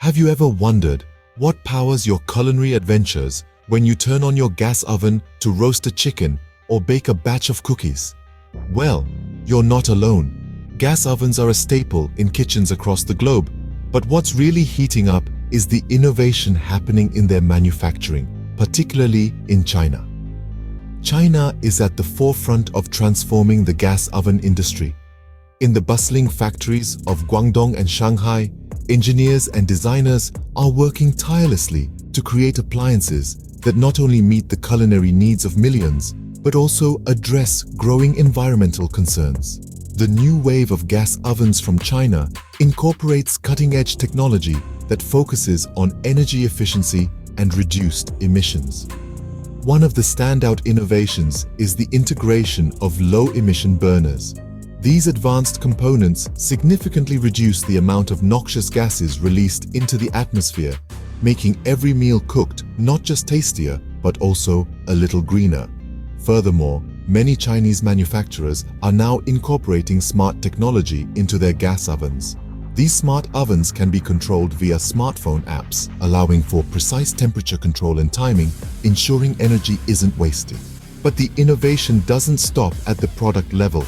Have you ever wondered what powers your culinary adventures when you turn on your gas oven to roast a chicken or bake a batch of cookies? Well, you're not alone. Gas ovens are a staple in kitchens across the globe, but what's really heating up is the innovation happening in their manufacturing, particularly in China. China is at the forefront of transforming the gas oven industry. In the bustling factories of Guangdong and Shanghai, engineers and designers are working tirelessly to create appliances that not only meet the culinary needs of millions, but also address growing environmental concerns. The new wave of gas ovens from China incorporates cutting-edge technology that focuses on energy efficiency and reduced emissions. One of the standout innovations is the integration of low-emission burners. These advanced components significantly reduce the amount of noxious gases released into the atmosphere, making every meal cooked not just tastier, but also a little greener. Furthermore, many Chinese manufacturers are now incorporating smart technology into their gas ovens. These smart ovens can be controlled via smartphone apps, allowing for precise temperature control and timing, ensuring energy isn't wasted. But the innovation doesn't stop at the product level.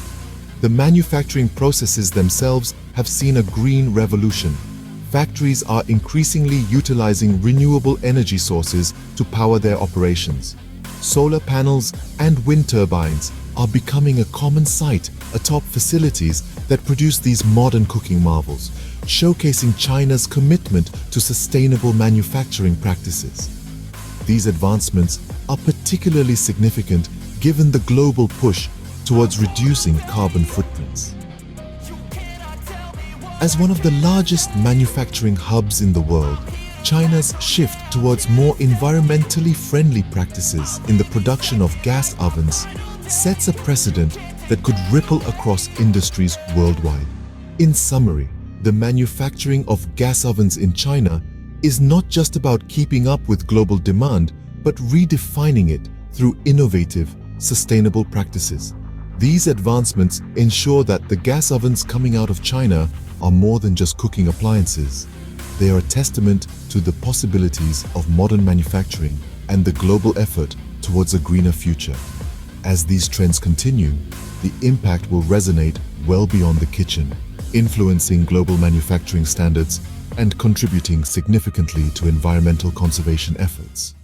The manufacturing processes themselves have seen a green revolution. Factories are increasingly utilizing renewable energy sources to power their operations. Solar panels and wind turbines are becoming a common sight atop facilities that produce these modern cooking marvels, showcasing China's commitment to sustainable manufacturing practices. These advancements are particularly significant given the global push towards reducing carbon footprints. As one of the largest manufacturing hubs in the world, China's shift towards more environmentally friendly practices in the production of gas ovens sets a precedent that could ripple across industries worldwide. In summary, the manufacturing of gas ovens in China is not just about keeping up with global demand, but redefining it through innovative, sustainable practices. These advancements ensure that the gas ovens coming out of China are more than just cooking appliances. They are a testament to the possibilities of modern manufacturing and the global effort towards a greener future. As these trends continue, the impact will resonate well beyond the kitchen, influencing global manufacturing standards and contributing significantly to environmental conservation efforts.